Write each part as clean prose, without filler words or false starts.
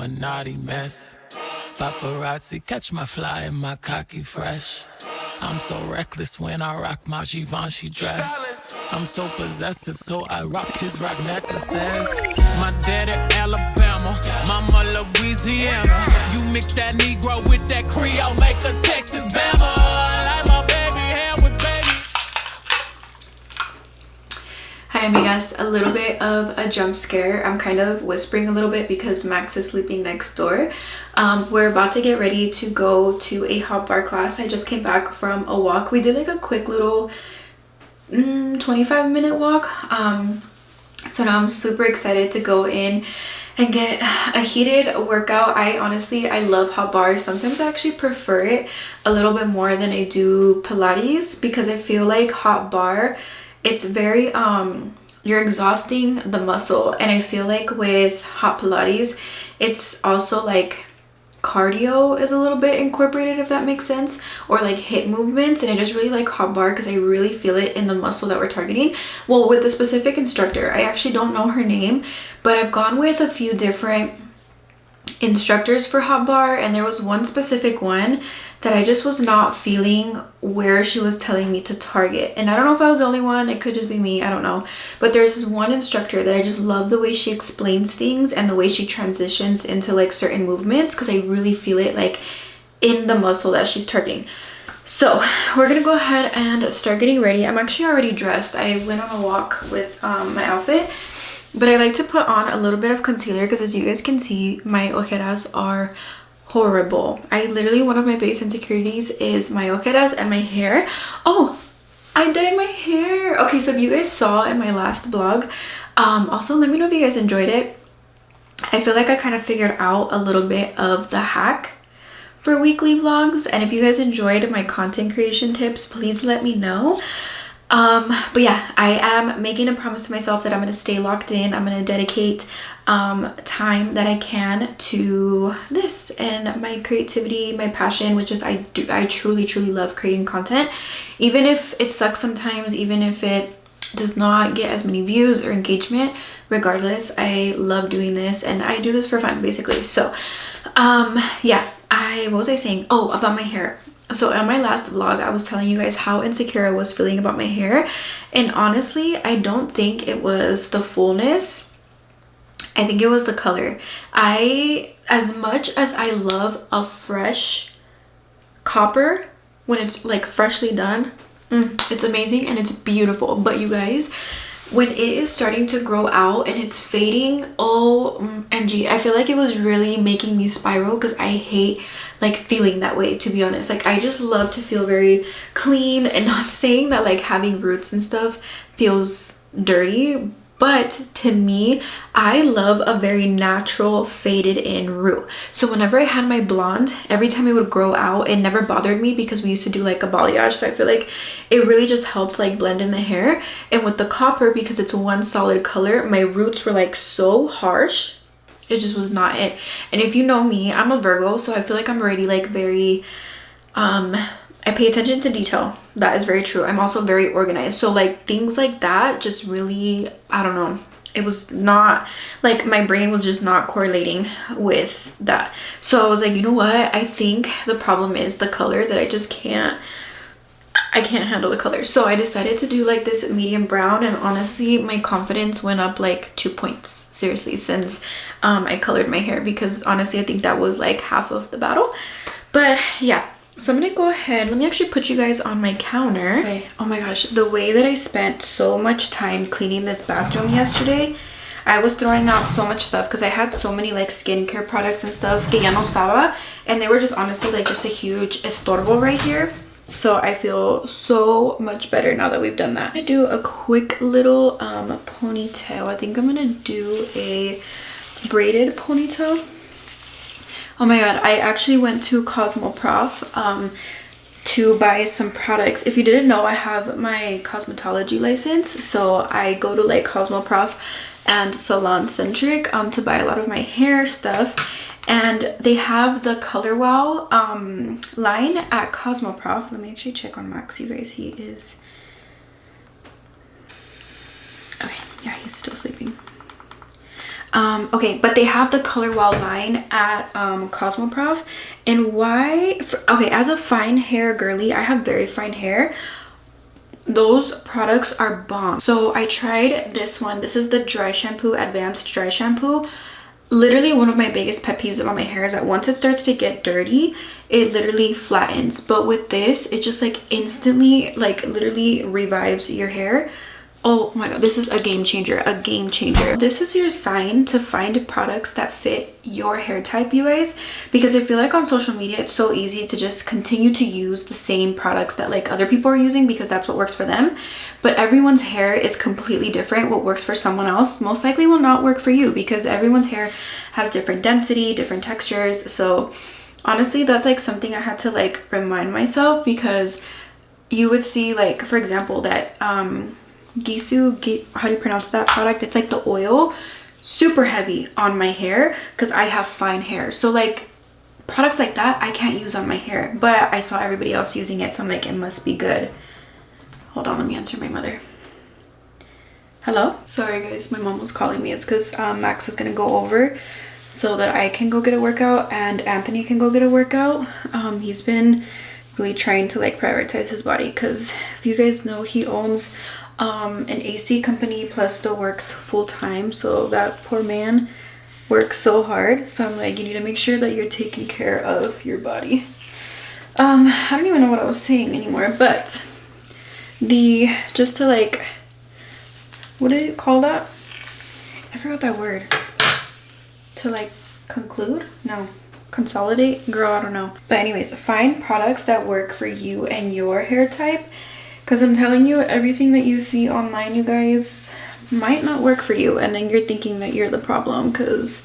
Illuminati mess. Paparazzi catch my fly and my cocky fresh. I'm so reckless when I rock my Givenchy dress. I'm so possessive, so I rock his rock necklaces. My daddy Alabama, mama Louisiana. You mix that Negro with that Creole, make a Texas Bama. I like my baby hair with baby. Hi amigas, a little bit of a jump scare. I'm kind of whispering a little bit because Max is sleeping next door. We're about to get ready to go to a hot bar class. I just came back from a walk. We did like a quick little 25-minute walk. So now I'm super excited to go in and get a heated workout. I love hot bars. Sometimes I actually prefer it a little bit more than I do Pilates because I feel like hot bar, it's very you're exhausting the muscle, and I feel like with hot Pilates it's also like cardio is a little bit incorporated, if that makes sense, or like hip movements. And I just really like hot bar because I really feel it in the muscle that we're targeting. Well, with the specific instructor, I actually don't know her name, but I've gone with a few different instructors for hot bar, and there was one specific one that I just was not feeling where she was telling me to target. And I don't know if I was the only one, it could just be me, I don't know. But there's this one instructor that I just love the way she explains things and the way she transitions into like certain movements, because I really feel it like in the muscle that she's targeting. So we're gonna go ahead and start getting ready. I'm actually already dressed. I went on a walk with my outfit, but I like to put on a little bit of concealer because, as you guys can see, my ojeras are horrible. I literally, one of my biggest insecurities is my ojeras and my hair. Oh, I dyed my hair. Okay, so if you guys saw in my last vlog, also let me know if you guys enjoyed it. I feel like I kind of figured out a little bit of the hack for weekly vlogs, and if you guys enjoyed my content creation tips, please let me know. But yeah, I am making a promise to myself that I'm going to stay locked in. I'm going to dedicate time that I can to this and my creativity, my passion, which is I truly love creating content, even if it sucks sometimes, even if it does not get as many views or engagement. Regardless, I love doing this, and I do this for fun basically. So yeah, what was I saying? Oh, about my hair. So on my last vlog, I was telling you guys how insecure I was feeling about my hair, and honestly, I don't think it was the fullness. I think it was the color. As much as I love a fresh copper when it's like freshly done, it's amazing and it's beautiful. But you guys, when it is starting to grow out and it's fading, OMG, I feel like it was really making me spiral, because I hate like feeling that way, to be honest. Like I just love to feel very clean, and not saying that like having roots and stuff feels dirty, but to me, I love a very natural faded in root. So whenever I had my blonde, every time it would grow out, it never bothered me because we used to do like a balayage. So I feel like it really just helped like blend in the hair. And with the copper, because it's one solid color, my roots were like so harsh. It just was not it. And if you know me, I'm a Virgo, so I feel like I'm already like very I pay attention to detail. That is very true. I'm also very organized. So like things like that just really, I don't know. It was not like my brain was just not correlating with that. So I was like, you know what? I think the problem is the color, that I can't handle the color. So I decided to do like this medium brown, and honestly, my confidence went up like 2 points, seriously, since I colored my hair, because honestly, I think that was like half of the battle. But yeah. So I'm gonna go ahead, let me actually put you guys on my counter. Okay. Oh my gosh, the way that I spent so much time cleaning this bathroom yesterday, I was throwing out so much stuff because I had so many like skincare products and stuff que ya no usaba, and they were just honestly like just a huge estorbo right here. So I feel so much better now that we've done that. I'm gonna do a quick little ponytail. I think I'm gonna do a braided ponytail. Oh my god, I actually went to Cosmoprof to buy some products. If you didn't know, I have my cosmetology license, so I go to like Cosmoprof and Salon Centric to buy a lot of my hair stuff. And they have the Color Wow line at Cosmoprof. Let me actually check on Max, you guys. He is... Okay, yeah, he's still sleeping. Okay, but they have the Color Wow line at Cosmoprof. And why, okay, as a fine hair girly, I have very fine hair. Those products are bomb. So I tried this one. This is the dry shampoo, advanced dry shampoo. Literally one of my biggest pet peeves about my hair is that once it starts to get dirty, it literally flattens. But with this, it just like instantly, like literally revives your hair. Oh my god, this is a game changer, a game changer. This is your sign to find products that fit your hair type, you guys, because I feel like on social media it's so easy to just continue to use the same products that like other people are using because that's what works for them. But everyone's hair is completely different. What works for someone else most likely will not work for you because everyone's hair has different density, different textures. So honestly, that's like something I had to like remind myself, because you would see, like, for example, that Gisu, how do you pronounce that product? It's like the oil, super heavy on my hair because I have fine hair. So like products like that I can't use on my hair, but I saw everybody else using it, so I'm like, it must be good. Hold on, let me answer my mother. Hello? Sorry guys, my mom was calling me. It's because Max is gonna go over so that I can go get a workout and Anthony can go get a workout. He's been really trying to like prioritize his body because if you guys know, he owns an AC company plus still works full-time, so that poor man works so hard. So I'm like, you need to make sure that you're taking care of your body. I don't even know what I was saying anymore, but just to like, what did you call that? I forgot that word. To like conclude? No. Consolidate? Girl, I don't know. But anyways, find products that work for you and your hair type. Because I'm telling you, everything that you see online, you guys, might not work for you. And then you're thinking that you're the problem, because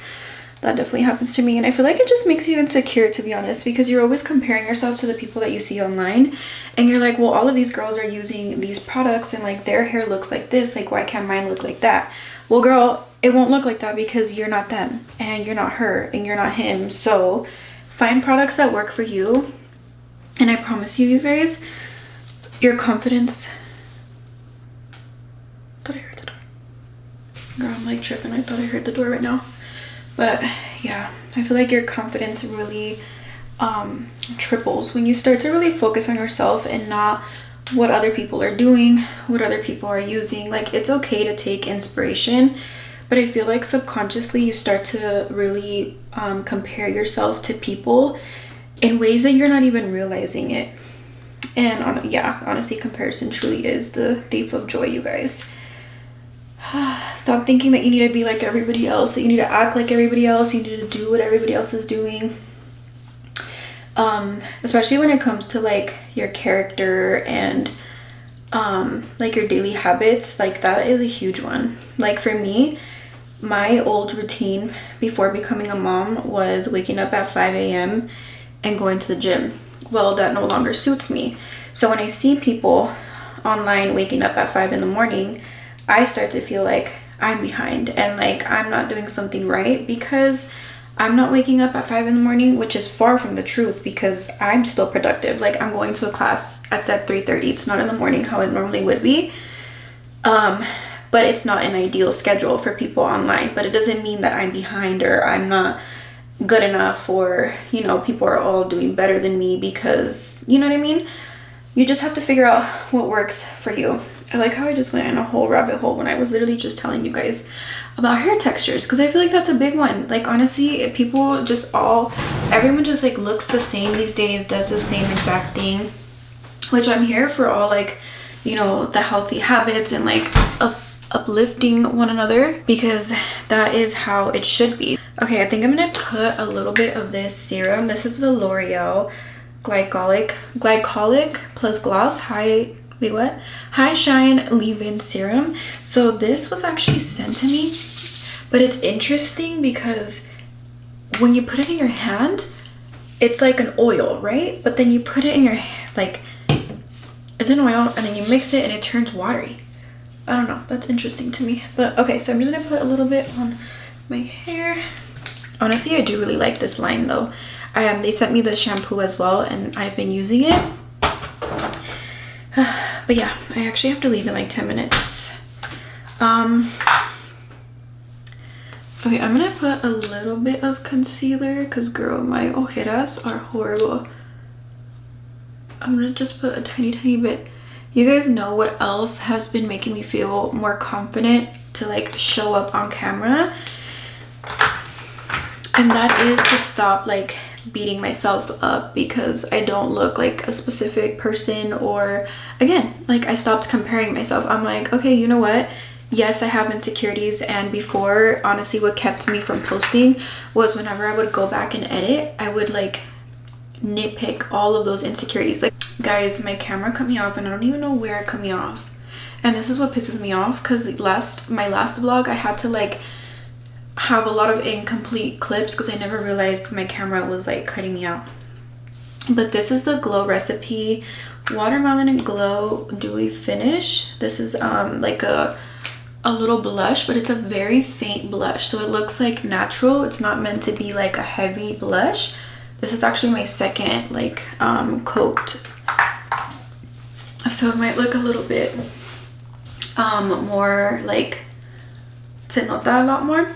that definitely happens to me. And I feel like it just makes you insecure, to be honest, because you're always comparing yourself to the people that you see online. And you're like, well, all of these girls are using these products and like their hair looks like this. Like, why can't mine look like that? Well, girl, it won't look like that because you're not them and you're not her and you're not him. So find products that work for you. And I promise you, you guys, your confidence. Thought I heard the door. Girl, I'm like tripping. I thought I heard the door right now. But yeah, I feel like your confidence really triples when you start to really focus on yourself and not what other people are doing, what other people are using. Like, it's okay to take inspiration, but I feel like subconsciously you start to really compare yourself to people in ways that you're not even realizing it. And yeah, honestly, comparison truly is the thief of joy, you guys. Stop thinking that you need to be like everybody else, that you need to act like everybody else, you need to do what everybody else is doing. Especially when it comes to like your character and like your daily habits. Like, that is a huge one. Like, for me, my old routine before becoming a mom was waking up at 5 a.m. and going to the gym. Well, that no longer suits me. So when I see people online waking up at 5 in the morning, I start to feel like I'm behind and like I'm not doing something right because I'm not waking up at 5 in the morning, which is far from the truth because I'm still productive. Like, I'm going to a class at 3:30. It's not in the morning how it normally would be. But it's not an ideal schedule for people online. But it doesn't mean that I'm behind or I'm not good enough, or, you know, people are all doing better than me, because, you know what I mean? You just have to figure out what works for you. I like how I just went in a whole rabbit hole when I was literally just telling you guys about hair textures, because I feel like that's a big one. Like, honestly, people just everyone just like looks the same these days, does the same exact thing, which I'm here for all, like, you know, the healthy habits and like uplifting one another, because that is how it should be. Okay, I think I'm gonna put a little bit of this serum. This is the L'Oreal glycolic plus gloss high shine leave-in serum. So this was actually sent to me, but it's interesting because when you put it in your hand, it's like an oil, right? But then you put it in your hand, like, it's an oil, and then you mix it and it turns watery. I don't know, that's interesting to me. But okay, so I'm just gonna put a little bit on my hair. Honestly, I do really like this line though. They sent me the shampoo as well, and I've been using it. But yeah, I actually have to leave in like 10 minutes. Okay, I'm gonna put a little bit of concealer because girl, my ojeras are horrible. I'm gonna just put a tiny bit. You guys know what else has been making me feel more confident to like show up on camera? And that is to stop like beating myself up because I don't look like a specific person, or again, like I stopped comparing myself. I'm like, okay, you know what? Yes, I have insecurities, and before, honestly, what kept me from posting was whenever I would go back and edit, I would like nitpick all of those insecurities. Like, guys, my camera cut me off and I don't even know where it cut me off. And this is what pisses me off because my last vlog I had to like have a lot of incomplete clips because I never realized my camera was like cutting me out. But this is the Glow Recipe Watermelon and Glow Dewy Finish. This is like a little blush, but it's a very faint blush, so it looks like natural. It's not meant to be like a heavy blush. This is actually my second like coat, so it might look a little bit more like se nota a lot more.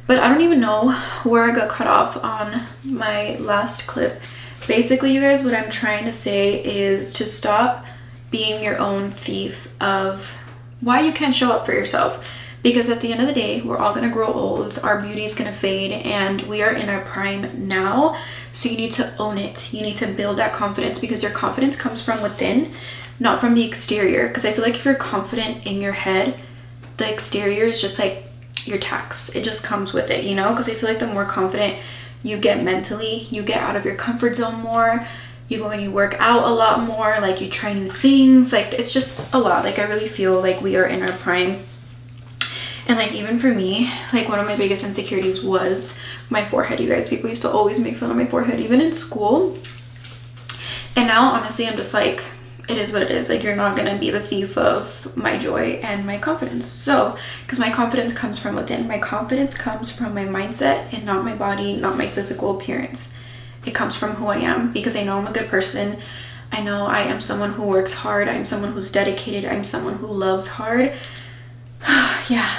But I don't even know where I got cut off on my last clip. Basically, you guys, what I'm trying to say is to stop being your own thief of why you can't show up for yourself. Because at the end of the day, we're all gonna grow old, our beauty is gonna fade, and we are in our prime now. So you need to own it. You need to build that confidence, because your confidence comes from within, not from the exterior. Because I feel like if you're confident in your head, the exterior is just like your tax. It just comes with it, you know? Because I feel like the more confident you get mentally, you get out of your comfort zone more, you go and you work out a lot more, like you try new things, like it's just a lot. Like I really feel like we are in our prime. And like even for me, like one of my biggest insecurities was my forehead, you guys. People used to always make fun of my forehead, even in school. And now honestly I'm just like, it is what it is. Like, you're not gonna be the thief of my joy and my confidence. So, because my confidence comes from within. My confidence comes from my mindset and not my body, not my physical appearance. It comes from who I am, because I know I'm a good person. I know I am someone who works hard. I'm someone who's dedicated. I'm someone who loves hard. Yeah,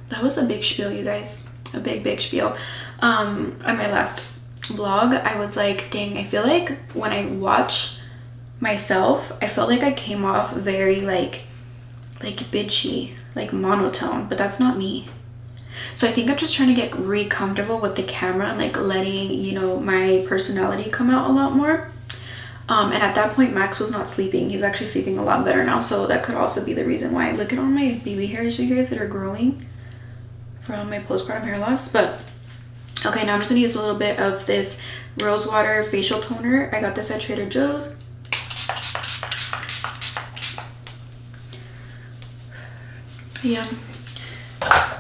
that was a big spiel, you guys. A big spiel. On my last vlog, I was like, dang, I feel like when I watch myself, I felt like I came off very like bitchy, like monotone, but that's not me. So I think I'm just trying to get comfortable with the camera and like letting, you know, my personality come out a lot more. And at that point Max was not sleeping. He's actually sleeping a lot better now, so that could also be the reason why. Look at all my baby hairs, you guys, that are growing from my postpartum hair loss. But okay, now I'm just gonna use a little bit of this rose water facial toner. I got this at Trader Joe's. Yeah,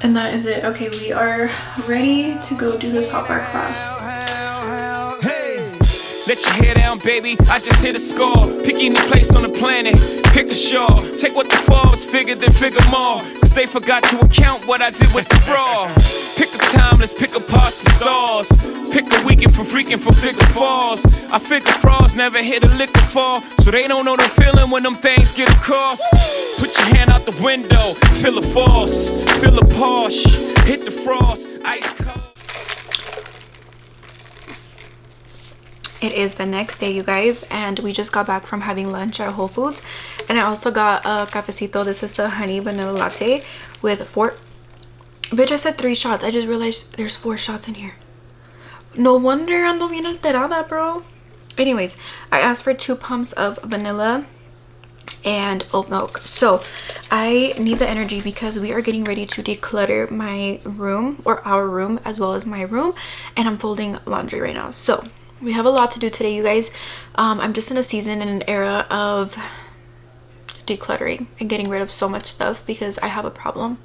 and that is it. Okay, we are ready to go do this hot bar class. Let your hair down, baby, I just hit a score. Pick any place on the planet, pick a shore. Take what the fall was figured, then figure more. Cause they forgot to account what I did with the fraud. Pick a time, let's pick apart some stars. Pick a weekend for freaking for figure falls. I figure frauds never hit a liquor fall, so they don't know the feeling when them things get across. Put your hand out the window, feel a force, feel a Porsche, hit the frost, ice cold. It is the next day, you guys, and we just got back from having lunch at Whole Foods. And I also got a cafecito. This is the honey vanilla latte with 4, bitch, I said 3 shots. I just realized there's 4 shots in here. No wonder ando bien alterada, bro. Anyways, I asked for 2 pumps of vanilla and oat milk. So I need the energy because we are getting ready to declutter my room, or our room, as well as my room, and I'm folding laundry right now. So we have a lot to do today, you guys. I'm just in a season and an era of decluttering and getting rid of so much stuff because I have a problem.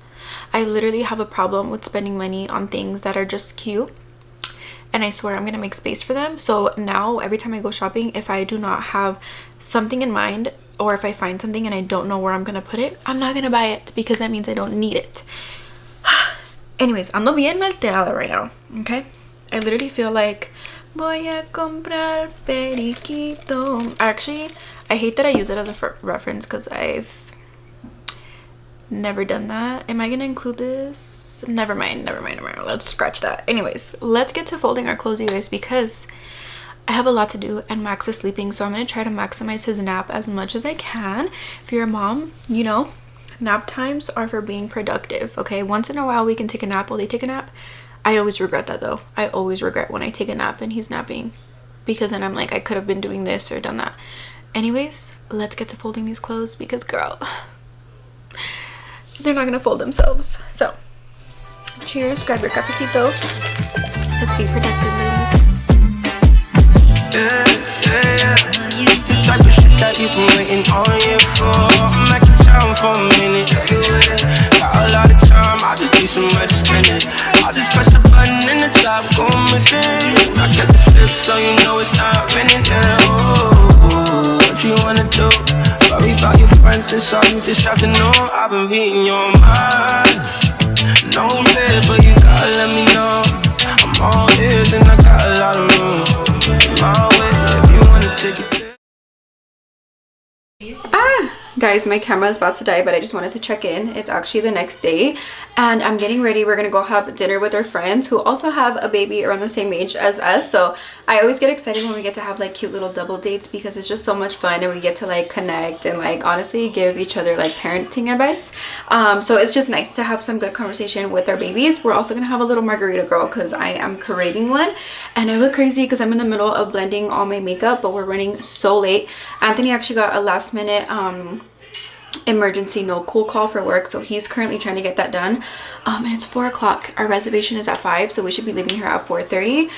I literally have a problem with spending money on things that are just cute, and I swear I'm gonna make space for them. So now every time I go shopping, if I do not have something in mind, or if I find something and I don't know where I'm gonna put it, I'm not gonna buy it because that means I don't need it. Anyways, ando bien alterada right now, okay? I literally feel like voy a comprar periquito. Actually, I hate that I use it as a reference because I've never done that. Am I gonna include this? anyways, never mind, let's scratch that. Anyways, let's get to folding our clothes, you guys, because I have a lot to do and Max is sleeping, so I'm going to try to maximize his nap as much as I can. If you're a mom, you know, nap times are for being productive, okay? Once in a while we can take a nap while they take a nap. I always regret that though. I always regret when I take a nap and he's napping, because then I'm like, I could have been doing this or done that. Anyways, let's get to folding these clothes because, girl, they're not gonna fold themselves. So cheers, grab your cafecito. Let's be productive, ladies. It's the type of shit that you've been waiting on you for. I'm making time for a minute. Got a lot of time, I just need somewhere to spend it. I'll just press a button in the top, go missing. I kept the slip so you know it's not raining. What you wanna do? Worry about your friends and saw you this afternoon. I've been reading your mind. No fear, but you gotta let me know. I'm all ears and I got a lot of room. My way, if you wanna take it. Guys, my camera is about to die, but I just wanted to check in. It's actually the next day and I'm getting ready. We're gonna go have dinner with our friends who also have a baby around the same age as us. So I always get excited when we get to have like cute little double dates, because it's just so much fun and we get to like connect and like honestly give each other like parenting advice. So it's just nice to have some good conversation with our babies. We're also gonna have a little margarita girl because I am craving one, and I look crazy because I'm in the middle of blending all my makeup, but we're running so late. Anthony actually got a last minute emergency no cool call for work, so he's currently trying to get that done. And it's 4 o'clock. Our reservation is at 5, so we should be leaving here at 4:30.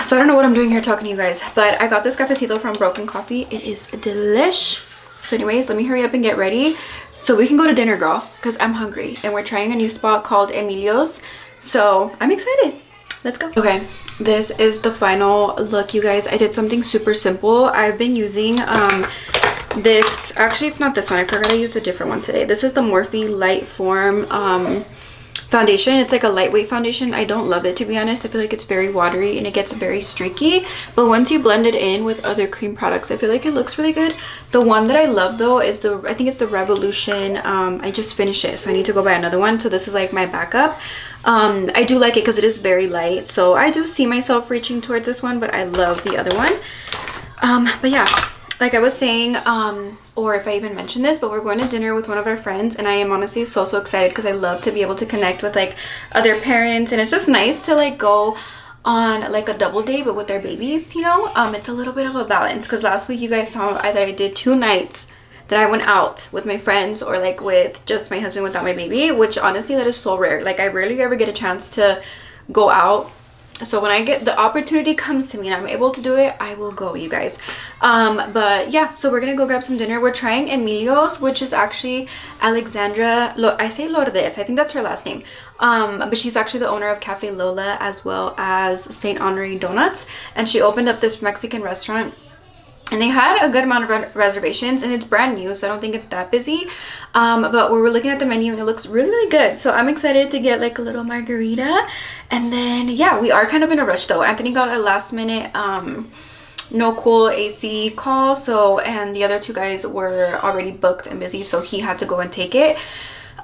So I don't know what I'm doing here talking to you guys, but I got this cafecito from Broken Coffee. It is delish. So anyways, let me hurry up and get ready so we can go to dinner, girl, because I'm hungry and we're trying a new spot called Emilio's, so I'm excited. Let's go. Okay, this is the final look, you guys. I did something super simple. I've been using this, actually it's not this one, I forgot I used a different one today. This is the Morphe Light Form foundation. It's like a lightweight foundation. I don't love it, to be honest. I feel like it's very watery and it gets very streaky, but once you blend it in with other cream products, I feel like it looks really good. The one that I love though is the, I think it's the Revolution. I just finished it, so I need to go buy another one. So this is like my backup. I do like it because it is very light, so I do see myself reaching towards this one, but I love the other one. But yeah, like I was saying, or if I even mentioned this, but we're going to dinner with one of our friends, and I am honestly so excited because I love to be able to connect with like other parents, and it's just nice to like go on like a double date but with their babies, you know. It's a little bit of a balance, because last week you guys saw that I did 2 nights that I went out with my friends or like with just my husband without my baby, which honestly that is so rare. Like I rarely ever get a chance to go out. So when I get the opportunity comes to me and I'm able to do it, I will go, you guys. But yeah, so we're gonna go grab some dinner. We're trying Emilio's, which is actually Alexandra, I say Lourdes, I think that's her last name. But she's actually the owner of Cafe Lola as well as St. Honoré Donuts, and she opened up this Mexican restaurant. And they had a good amount of reservations, and it's brand new, so I don't think it's that busy. But we were looking at the menu and it looks really, really good. So I'm excited to get like a little margarita. And then, yeah, we are kind of in a rush though. Anthony got a last minute no cool AC call. So, and the other 2 guys were already booked and busy, so he had to go and take it.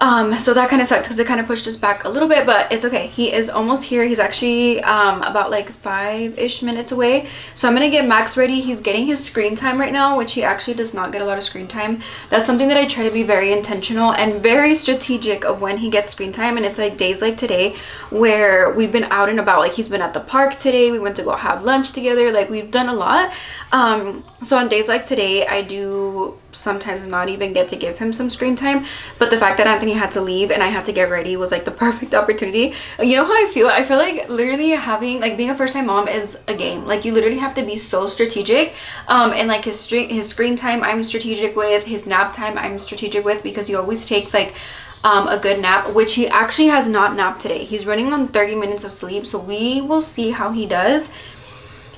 So that kind of sucked because it kind of pushed us back a little bit, but it's okay. He is almost here. He's actually about like 5-ish minutes away. So I'm gonna get Max ready. He's getting his screen time right now, which he actually does not get a lot of screen time. That's something that I try to be very intentional and very strategic of when he gets screen time. And it's like days like today where we've been out and about. Like he's been at the park today, we went to go have lunch together, like we've done a lot. So on days like today, I do sometimes not even get to give him some screen time, but the fact that Anthony had to leave and I had to get ready was like the perfect opportunity. You know how I feel like literally having like being a first-time mom is a game. Like you literally have to be so strategic, and like his screen time I'm strategic with, his nap time I'm strategic with, because he always takes like a good nap, which he actually has not napped today. He's running on 30 minutes of sleep, so we will see how he does.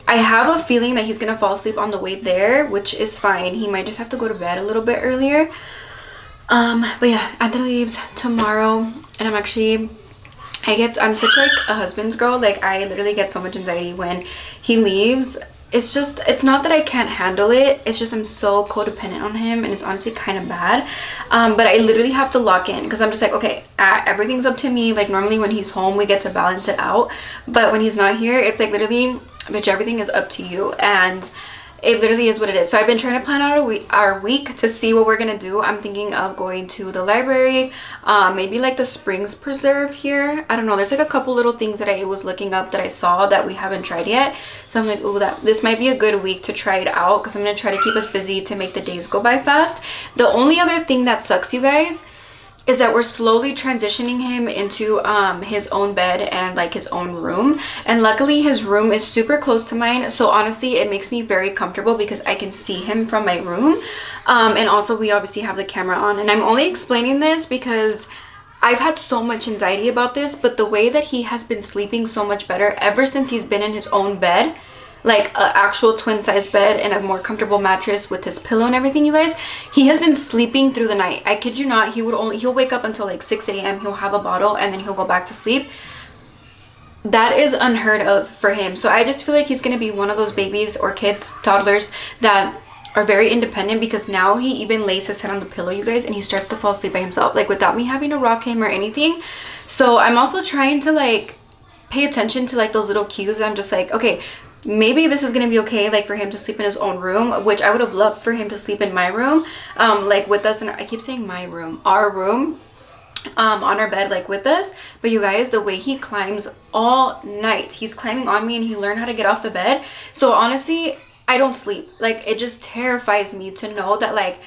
I have a feeling that he's gonna fall asleep on the way there, which is fine. He might just have to go to bed a little bit earlier. But yeah, Anthony leaves tomorrow, and I'm such like a husband's girl. Like I literally get so much anxiety when he leaves. it's not that I can't handle it, it's just I'm so codependent on him, and it's honestly kind of bad. But I literally have to lock in, because I'm just like, okay, everything's up to me. Like normally when he's home we get to balance it out, but when he's not here, it's like literally, bitch, everything is up to you. And it literally is what it is. So I've been trying to plan out our week to see what we're gonna do. I'm thinking of going to the library, maybe like the Springs Preserve here. I don't know, there's like a couple little things that I was looking up that I saw that we haven't tried yet. So I'm like, oh, this might be a good week to try it out, because I'm gonna try to keep us busy to make the days go by fast. The only other thing that sucks, you guys, is that we're slowly transitioning him into his own bed and like his own room. And luckily his room is super close to mine, so honestly it makes me very comfortable because I can see him from my room. And also we obviously have the camera on. And I'm only explaining this because I've had so much anxiety about this, but the way that he has been sleeping so much better ever since he's been in his own bed, like an actual twin size bed and a more comfortable mattress with his pillow and everything, you guys, he has been sleeping through the night. I kid you not, he'll wake up until like 6 a.m. he'll have a bottle and then he'll go back to sleep. That is unheard of for him. So I just feel like he's gonna be one of those babies or kids, toddlers, that are very independent, because now he even lays his head on the pillow, you guys, and he starts to fall asleep by himself, like without me having to rock him or anything. So I'm also trying to like pay attention to like those little cues. I'm just like, okay, maybe this is gonna be okay, like for him to sleep in his own room, which I would have loved for him to sleep in my room, like with us. And I keep saying my room, our room, on our bed, like with us. But you guys, the way he climbs all night, he's climbing on me, and he learned how to get off the bed. So honestly, I don't sleep. Like it just terrifies me to know that like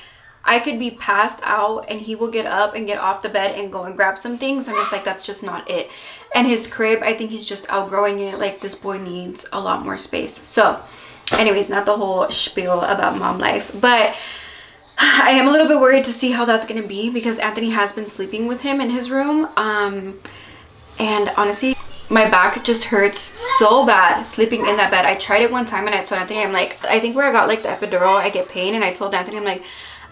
I could be passed out and he will get up and get off the bed and go and grab some things. I'm just like, that's just not it. And his crib, I think he's just outgrowing it. Like this boy needs a lot more space. So anyways, not the whole spiel about mom life, but I am a little bit worried to see how that's gonna be, because Anthony has been sleeping with him in his room, and honestly my back just hurts so bad sleeping in that bed. I tried it one time and I told Anthony, I'm like, I think where I got like the epidural I get pain, and I told Anthony, I'm like,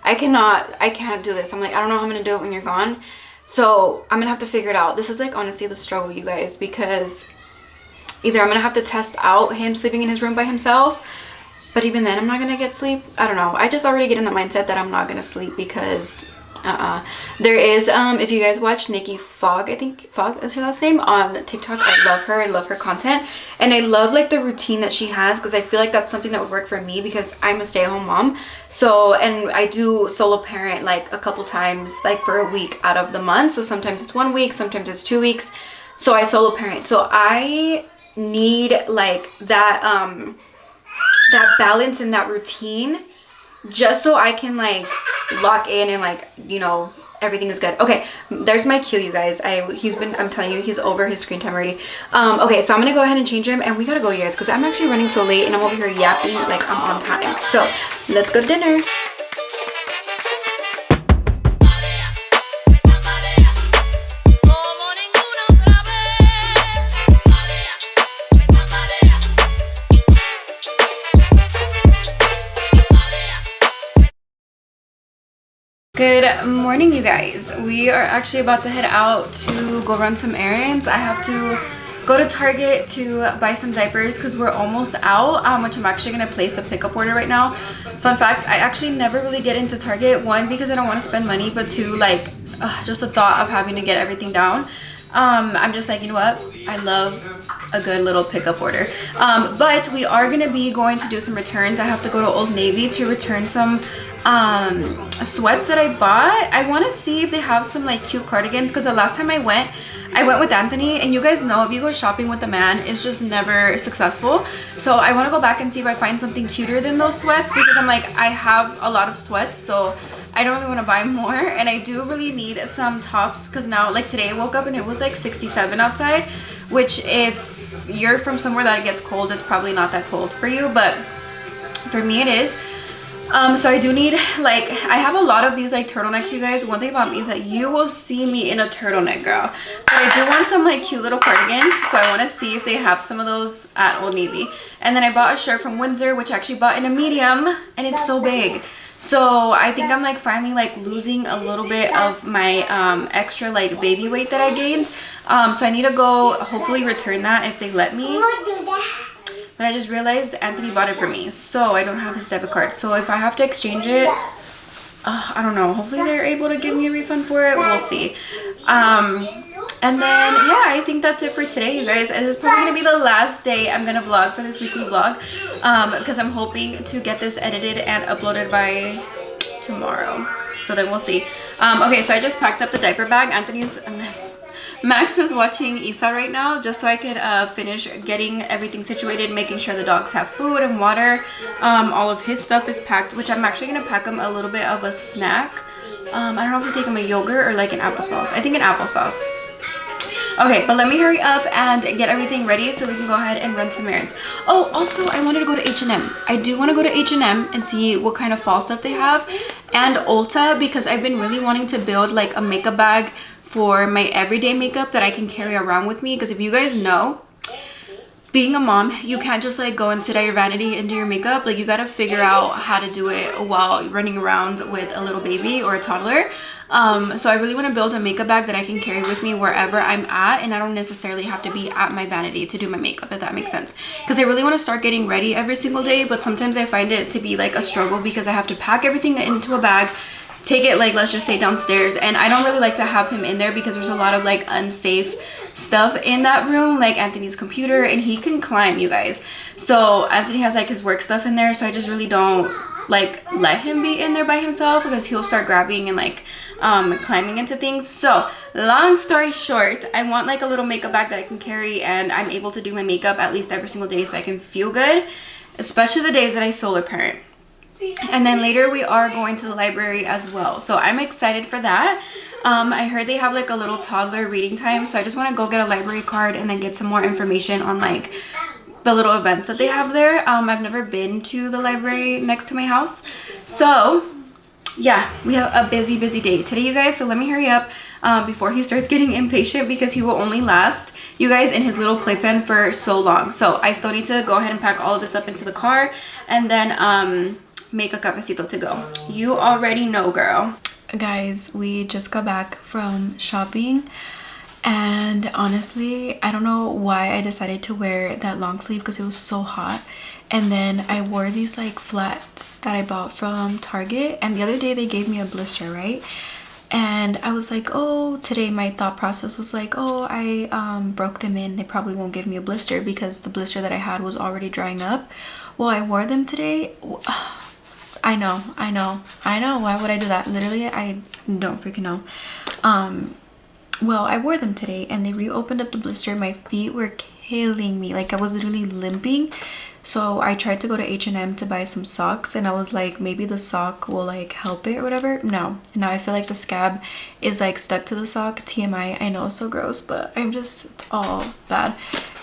I can't do this. I'm like, I don't know how I'm gonna do it when you're gone. So I'm gonna have to figure it out. This is like honestly the struggle, you guys, because either I'm gonna have to test out him sleeping in his room by himself, but even then I'm not gonna get sleep. I don't know. I just already get in the mindset that I'm not gonna sleep, because there is if you guys watch Nikki Fogg, I think Fogg is her last name, on TikTok. I love her. I love her content, and I love like the routine that she has, because I feel like that's something that would work for me, because I'm a stay-at-home mom. So, and I do solo parent like a couple times, like for a week out of the month. So sometimes it's 1 week, sometimes it's 2 weeks. So I solo parent. So I need like that that balance and that routine, just so I can like lock in and like, you know, everything is good. Okay, there's my cue, you guys. I'm telling you, he's over his screen time already. Okay, so I'm gonna go ahead and change him, and we gotta go, you guys, because I'm actually running so late and I'm over here yapping like I'm on time. So let's go to dinner. Good morning, you guys. We are actually about to head out to go run some errands. I have to go to Target to buy some diapers because we're almost out, which I'm actually going to place a pickup order right now. Fun fact, I actually never really get into Target. One, because I don't want to spend money, but two, like just the thought of having to get everything down. I'm just like, you know what? I love a good little pickup order. But we are going to be going to do some returns. I have to go to Old Navy to return some sweats that I bought. I want to see if they have some like cute cardigans, because the last time I went with Anthony, and you guys know if you go shopping with a man, it's just never successful. So I want to go back and see if I find something cuter than those sweats, because I'm like, I have a lot of sweats, so I don't really want to buy more. And I do really need some tops, because now, like today I woke up and it was like 67 outside, which if you're from somewhere that it gets cold, it's probably not that cold for you, but for me it is. So I do need, like, I have a lot of these like turtlenecks, you guys. One thing about me is that you will see me in a turtleneck, girl. But I do want some like cute little cardigans, so I want to see if they have some of those at Old Navy. And then I bought a shirt from Windsor, which I actually bought in a medium, and it's so big. So I think I'm like finally like losing a little bit of my extra like baby weight that I gained. So I need to go hopefully return that if they let me. but I just realized Anthony bought it for me, so I don't have his debit card. So if I have to exchange it, I don't know, hopefully they're able to give me a refund for it. We'll see. And then yeah, I think that's it for today, you guys. This is probably gonna be the last day I'm gonna vlog for this weekly vlog, because I'm hoping to get this edited and uploaded by tomorrow, so then we'll see. Okay, so I just packed up the diaper bag. Max is watching Isa right now, just so I could finish getting everything situated, making sure the dogs have food and water. All of his stuff is packed, which I'm actually gonna pack him a little bit of a snack. I don't know if to take him a yogurt or like an applesauce. I think an applesauce. Okay, but let me hurry up and get everything ready so we can go ahead and run some errands. Oh, also, I wanted to go to H&M. I do want to go to H&M and see what kind of fall stuff they have. And Ulta, because I've been really wanting to build like a makeup bag for my everyday makeup that I can carry around with me. Because if you guys know, being a mom, you can't just like go and sit at your vanity and do your makeup. Like, you got to figure out how to do it while running around with a little baby or a toddler. So I really want to build a makeup bag that I can carry with me wherever I'm at, and I don't necessarily have to be at my vanity to do my makeup, if that makes sense. Because I really want to start getting ready every single day, but sometimes I find it to be like a struggle because I have to pack everything into a bag, take it, like, let's just say downstairs, and I don't really like to have him in there because there's a lot of like unsafe stuff in that room, like Anthony's computer, and he can climb, you guys. So Anthony has like his work stuff in there, so I just really don't like let him be in there by himself because he'll start grabbing and like climbing into things. So long story short, I want like a little makeup bag that I can carry, and I'm able to do my makeup at least every single day so I can feel good, especially the days that I solar parent. And then later we are going to the library as well, so I'm excited for that. I heard they have like a little toddler reading time, so I just want to go get a library card and then get some more information on like the little events that they have there. I've never been to the library next to my house, so yeah, we have a busy day today, you guys. So let me hurry up before he starts getting impatient, because he will only last, you guys, in his little playpen for so long. So I still need to go ahead and pack all of this up into the car and then make a cafecito to go. You already know, girl. Guys, we just got back from shopping, and honestly, I don't know why I decided to wear that long sleeve because it was so hot. And then I wore these like flats that I bought from Target, and the other day they gave me a blister, right? And I was like, oh, today my thought process was like, oh, I broke them in, they probably won't give me a blister because the blister that I had was already drying up. Well, I wore them today. I know, why would I do that? Literally, I don't freaking know. Well, I wore them today and they reopened up the blister. My feet were killing me, like I was literally limping. So I tried to go to H&M to buy some socks, and I was like, maybe the sock will like help it or whatever. No, now I feel like the scab is like stuck to the sock. TMI, I know it's so gross, but I'm just all bad.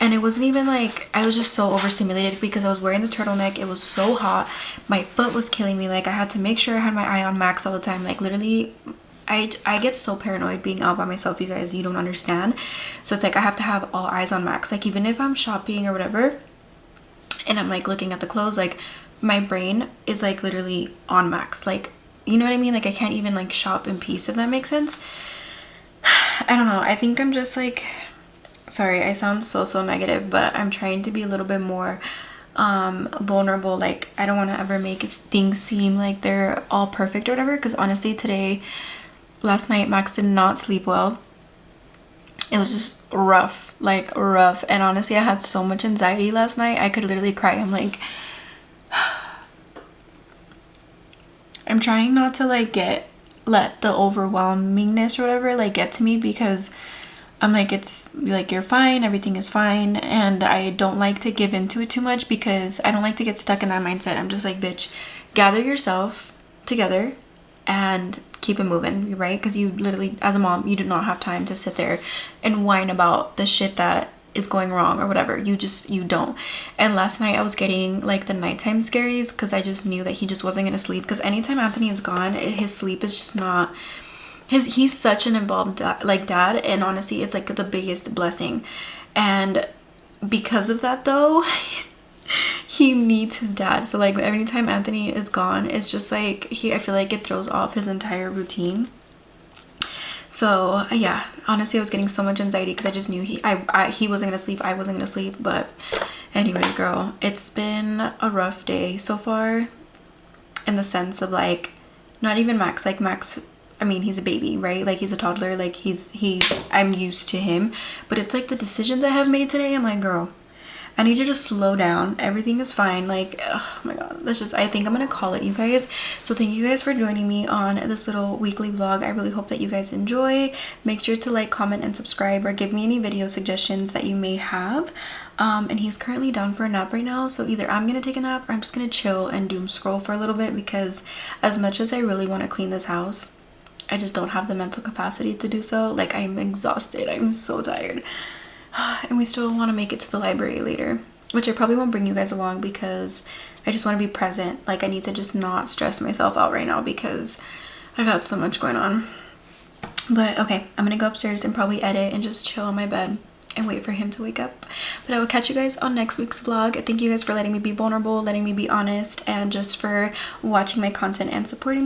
And it wasn't even like, I was just so overstimulated because I was wearing the turtleneck. It was so hot, my foot was killing me. Like I had to make sure I had my eye on Max all the time. Like literally, I get so paranoid being out by myself, you guys, you don't understand. So it's like I have to have all eyes on Max. Like even if I'm shopping or whatever and I'm like looking at the clothes, like my brain is like literally on Max. Like, you know what I mean? Like I can't even like shop in peace, if that makes sense. I don't know, I think I'm just like, sorry, I sound so negative, but I'm trying to be a little bit more vulnerable. Like I don't want to ever make things seem like they're all perfect or whatever, because honestly last night Max did not sleep well. It was just rough, like rough. And honestly, I had so much anxiety last night, I could literally cry. I'm like, I'm trying not to like let the overwhelmingness or whatever like get to me, because I'm like, it's like, you're fine, everything is fine. And I don't like to give into it too much because I don't like to get stuck in that mindset. I'm just like, bitch, gather yourself together and keep it moving, right? Because you literally, as a mom, you do not have time to sit there and whine about the shit that is going wrong or whatever. You don't. And last night I was getting like the nighttime scaries because I just knew that he just wasn't gonna sleep, because anytime Anthony is gone, his sleep is just not, he's such an involved dad, and honestly it's like the biggest blessing. And because of that though, he needs his dad. So like every time Anthony is gone, it's just like I feel like it throws off his entire routine. So yeah, honestly I was getting so much anxiety because I just knew he wasn't gonna sleep, I wasn't gonna sleep. But anyway, girl, it's been a rough day so far, in the sense of like, not even Max, like Max, I mean, he's a baby, right? Like he's a toddler, like I'm used to him, but it's like the decisions I have made today, I'm like, girl, I need you to slow down. Everything is fine. Like, oh my god, I think I'm gonna call it, you guys. So thank you guys for joining me on this little weekly vlog. I really hope that you guys enjoy. Make sure to like, comment, and subscribe, or give me any video suggestions that you may have. And he's currently down for a nap right now, so either I'm gonna take a nap or I'm just gonna chill and doom scroll for a little bit, because as much as I really want to clean this house, I just don't have the mental capacity to do so. Like, I'm exhausted, I'm so tired. And we still want to make it to the library later, which I probably won't bring you guys along because I just want to be present. Like, I need to just not stress myself out right now because I've got so much going on. But okay, I'm gonna go upstairs and probably edit and just chill on my bed and wait for him to wake up. But I will catch you guys on next week's vlog. Thank you guys for letting me be vulnerable, letting me be honest, and just for watching my content and supporting me.